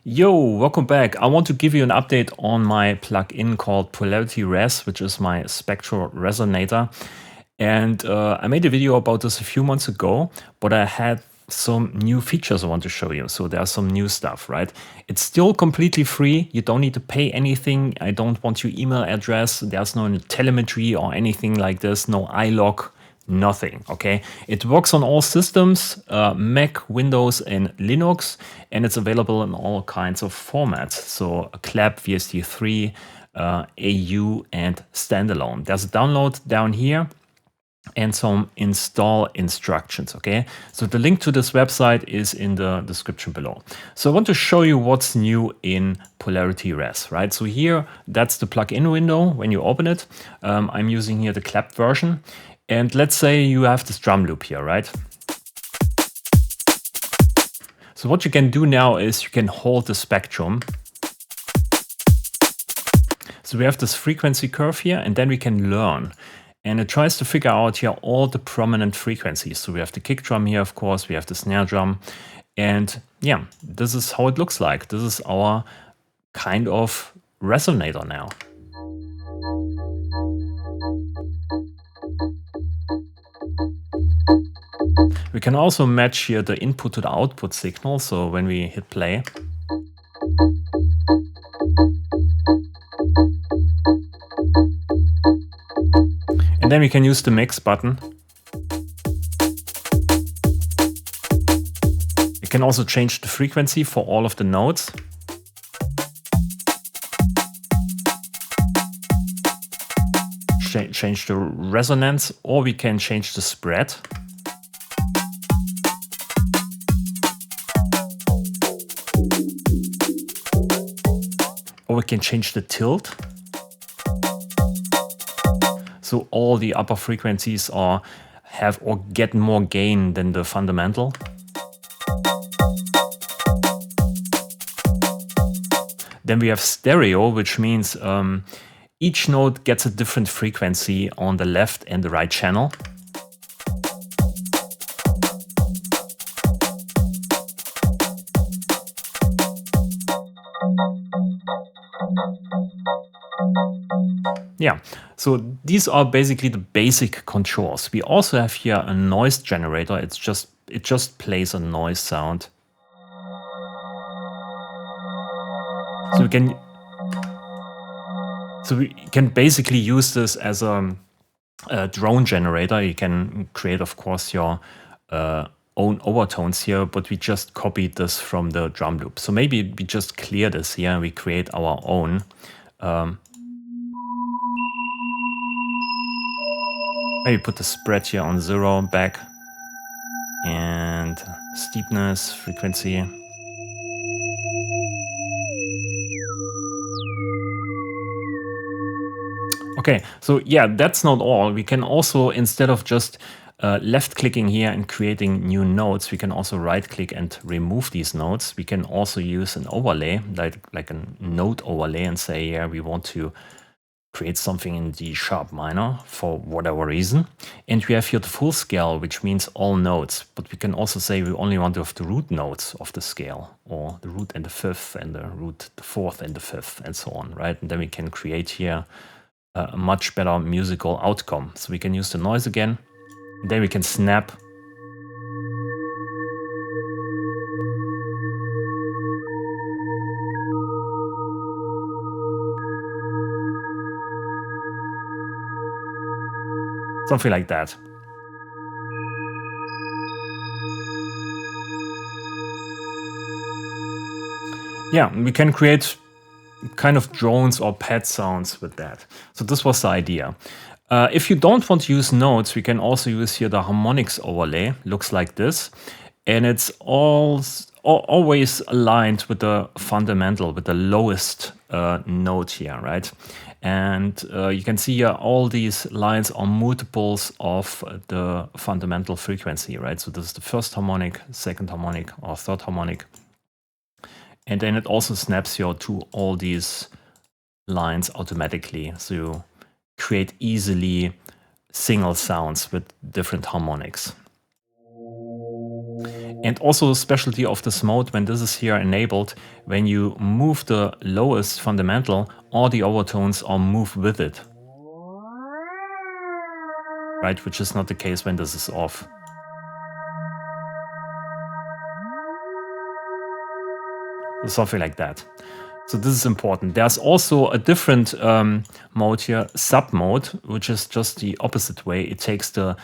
Yo, welcome back. I want to give you an update on my plugin called Polarity-RES, which is my spectral resonator. And I made a video about this a few months ago, but I had some new features I want to show you. So there's some new stuff, right? It's still completely free. You don't need to pay anything. I don't want your email address. There's no telemetry or anything like this. No iLog. Nothing, okay? It works on all systems, Mac, Windows, and Linux, and it's available in all kinds of formats. So clap, VST3, AU, and standalone. There's a download down here and some install instructions, okay? So the link to this website is in the description below. So I want to show you what's new in Polarity-RES, right? So here, that's the plugin window when you open it. I'm using here the clap version. And let's say you have this drum loop here, right? So what you can do now is you can hold the spectrum. So we have this frequency curve here, and then we can learn. And it tries to figure out here all the prominent frequencies. So we have the kick drum here, of course, we have the snare drum. And yeah, this is how it looks like. This is our kind of resonator now. We can also match here the input to the output signal. So when we hit play, and then we can use the mix button. We can also change the frequency for all of the notes. Change the resonance, or we can change the spread. Or we can change the tilt. So all the upper frequencies have or get more gain than the fundamental. Then we have stereo, which means each note gets a different frequency on the left and the right channel. Yeah, so these are basically the basic controls. We also have here a noise generator. It just plays a noise sound. So we can basically use this as a drone generator. You can create, of course, your own overtones here, but we just copied this from the drum loop. So maybe we just clear this here and we create our own. Maybe put the spread here on 0 back, and steepness, frequency. Okay, so yeah, that's not all. We can also, instead of just left clicking here and creating new notes, we can also right click and remove these notes. We can also use an overlay, like a note overlay, and say, yeah, we want to create something in D sharp minor for whatever reason. And we have here the full scale, which means all notes. But we can also say we only want to have the root notes of the scale, or the root and the fifth, and the root, the fourth and the fifth, and so on, right? And then we can create here a much better musical outcome. So we can use the noise again, and then we can snap. Something like that. Yeah, we can create kind of drones or pet sounds with that. So this was the idea. If you don't want to use notes, we can also use here the harmonics overlay. Looks like this. And it's always aligned with the fundamental, with the lowest note here, right? And you can see here all these lines are multiples of the fundamental frequency, right? So this is the first harmonic, second harmonic, or third harmonic. And then it also snaps here to all these lines automatically. So you create easily single sounds with different harmonics. And also a specialty of this mode, when this is here enabled, when you move the lowest fundamental, all the overtones are moved with it. Right, which is not the case when this is off. Something like that. So this is important. There's also a different mode here, sub mode, which is just the opposite way. It takes the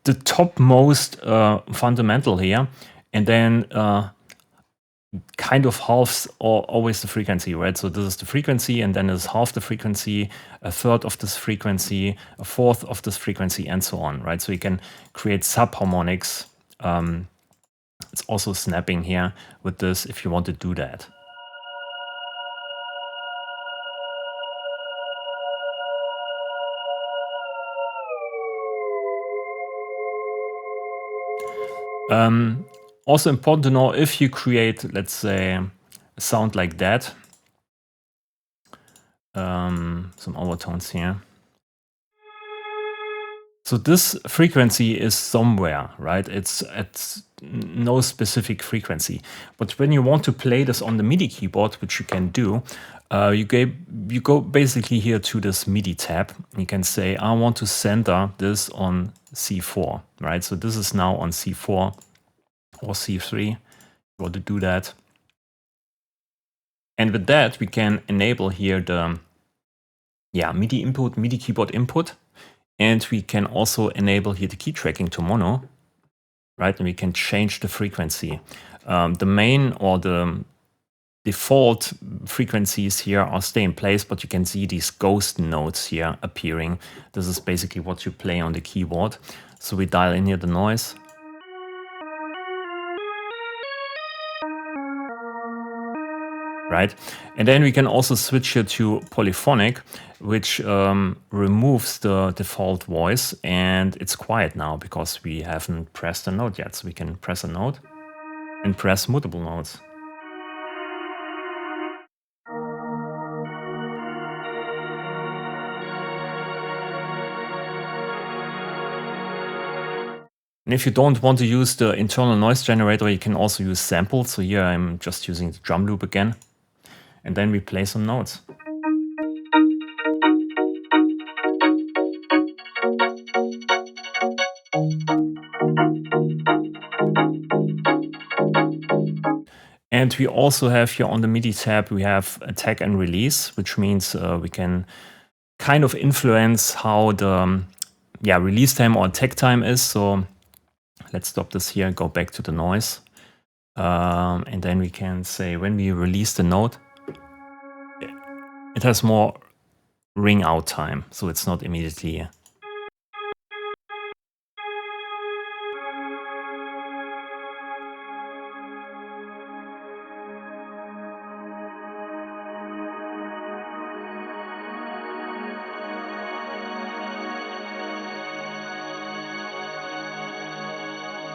the topmost fundamental here, and then kind of halves always the frequency, right? So this is the frequency, and then it's half the frequency, a third of this frequency, a fourth of this frequency, and so on, right? So you can create subharmonics. It's also snapping here with this if you want to do that. Also important to know, if you create, let's say, a sound like that, some overtones here. So this frequency is somewhere, right? It's at no specific frequency. But when you want to play this on the MIDI keyboard, which you can do, you go basically here to this MIDI tab. You can say, I want to center this on C4, right? So this is now on C4 or C3. You want to do that. And with that, we can enable here the MIDI input, MIDI keyboard input. And we can also enable here the key tracking to mono, right? And we can change the frequency. The main or the default frequencies here are stay in place, but you can see these ghost notes here appearing. This is basically what you play on the keyboard. So we dial in here the noise. Right? And then we can also switch here to Polyphonic, which removes the default voice, and it's quiet now because we haven't pressed a note yet. So we can press a note and press mutable notes. And if you don't want to use the internal noise generator, you can also use samples. So here I'm just using the drum loop again. And then we play some notes. And we also have here on the MIDI tab, we have attack and release, which means we can kind of influence how the release time or attack time is. So let's stop this here and go back to the noise. And then we can say when we release the note, it has more ring out time, so it's not immediately.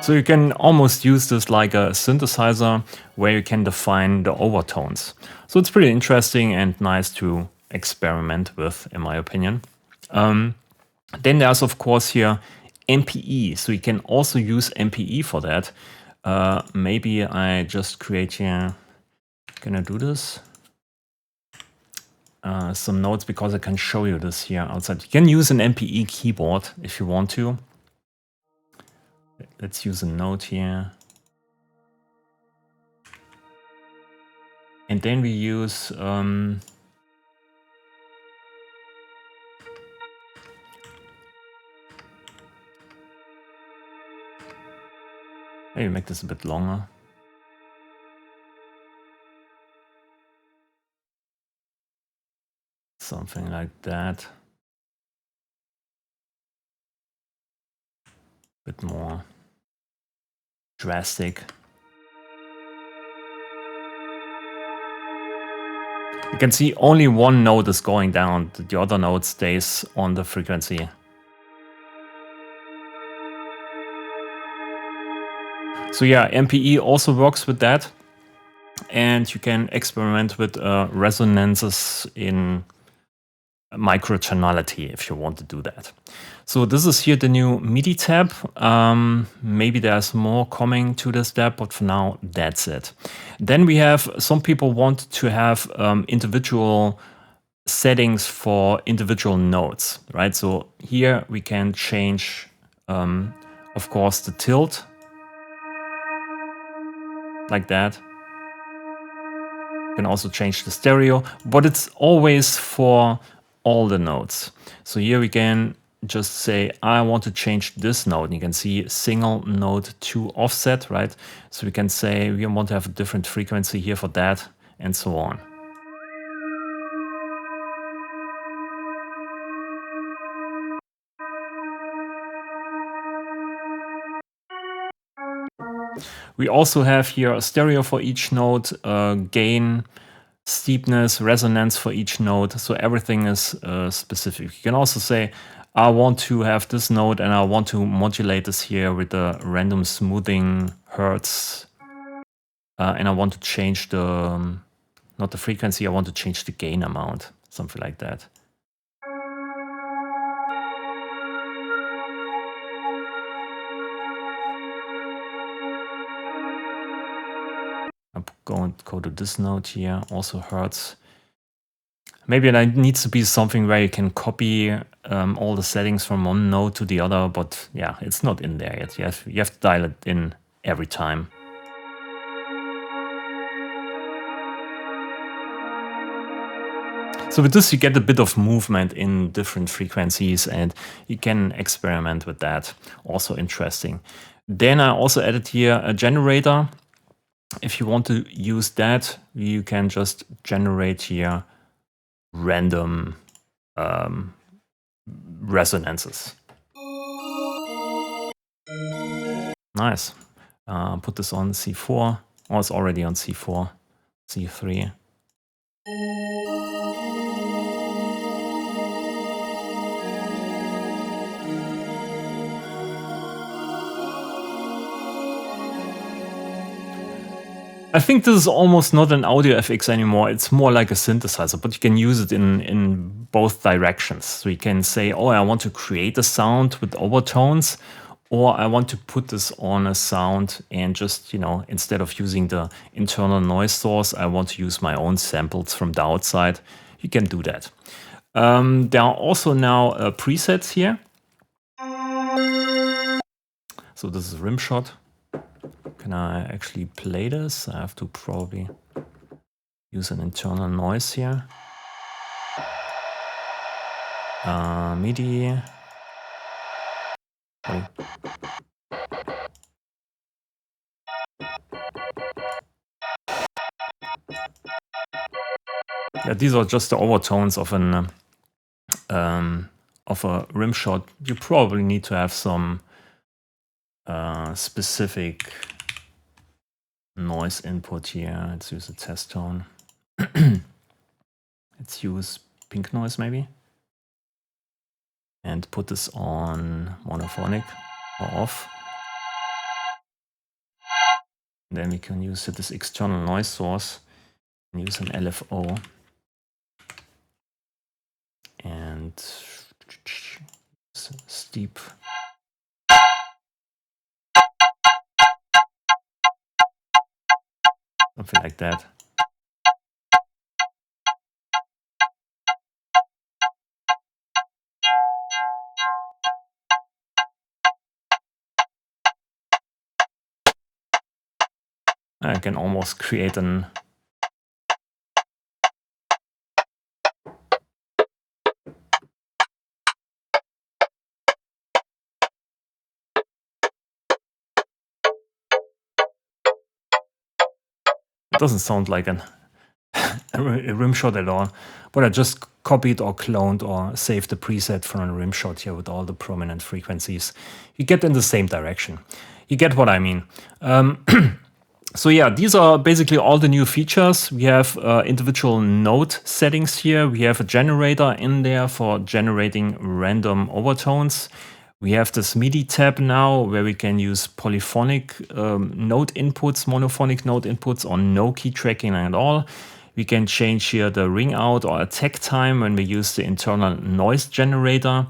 So you can almost use this like a synthesizer where you can define the overtones. So it's pretty interesting and nice to experiment with, in my opinion. Then there's of course here MPE. So you can also use MPE for that. Maybe I just create here, can I do this? Some notes, because I can show you this here outside. You can use an MPE keyboard if you want to. Let's use a note here. And then we use maybe make this a bit longer. Something like that. Bit more drastic. You can see only one note is going down. The other note stays on the frequency. So yeah, MPE also works with that. And you can experiment with resonances in microtonality if you want to do that. So this is here the new MIDI tab. Maybe there's more coming to this tab, but for now, that's it. Then we have, some people want to have individual settings for individual notes, right? So here we can change, of course, the tilt, like that. You can also change the stereo, but it's always for all the notes. So here we can just say, I want to change this note. And you can see single note to offset, right? So we can say we want to have a different frequency here for that, and so on. We also have here a stereo for each note, gain, steepness, resonance for each note. So everything is specific. You can also say, I want to have this note and I want to modulate this here with a random smoothing hertz. And I want to change the, not the frequency, I want to change the gain amount, something like that. I'm going to go to this note here, also hertz. Maybe it needs to be something where you can copy all the settings from one node to the other, but yeah, it's not in there yet. You have to dial it in every time. So with this, you get a bit of movement in different frequencies and you can experiment with that. Also interesting. Then I also added here a generator. If you want to use that, you can just generate here random resonances. Nice. Put this on C4. Oh, it's already on C4, C3. I think this is almost not an audio FX anymore. It's more like a synthesizer, but you can use it in both directions. So you can say, oh, I want to create a sound with overtones, or I want to put this on a sound and just, you know, instead of using the internal noise source, I want to use my own samples from the outside. You can do that. There are also now presets here. So this is Rimshot. Can I actually play this? I have to probably use an internal noise here. MIDI. Okay. Yeah, these are just the overtones of a Rimshot. You probably need to have some specific noise input here. Let's use a test tone. Let's use pink noise maybe. And put this on monophonic or off. Then we can use this external noise source and use an LFO. And steep. Something like that. I can almost create an it doesn't sound like a Rimshot at all, but I just copied or cloned or saved the preset from a Rimshot here with all the prominent frequencies. You get in the same direction. You get what I mean. So yeah, these are basically all the new features. We have individual note settings here. We have a generator in there for generating random overtones. We have this MIDI tab now where we can use polyphonic note inputs, monophonic note inputs, or no key tracking at all. We can change here the ring out or attack time when we use the internal noise generator.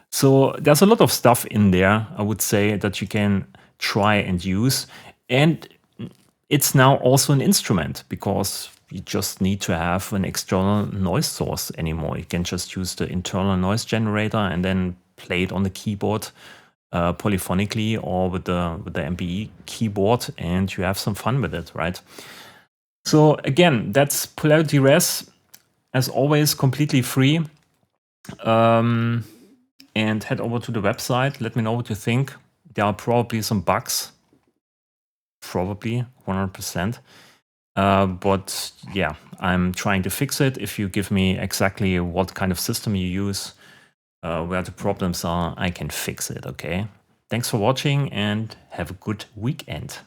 So there's a lot of stuff in there, I would say, that you can try and use. And it's now also an instrument because you just need to have an external noise source anymore. You can just use the internal noise generator and then play it on the keyboard polyphonically or with the MPE keyboard, and you have some fun with it, right? So again, that's Polarity-RES, as always, completely free. And head over to the website. Let me know what you think. There are probably some bugs. Probably 100%. But yeah, I'm trying to fix it. If you give me exactly what kind of system you use, where the problems are, I can fix it, okay? Thanks for watching and have a good weekend.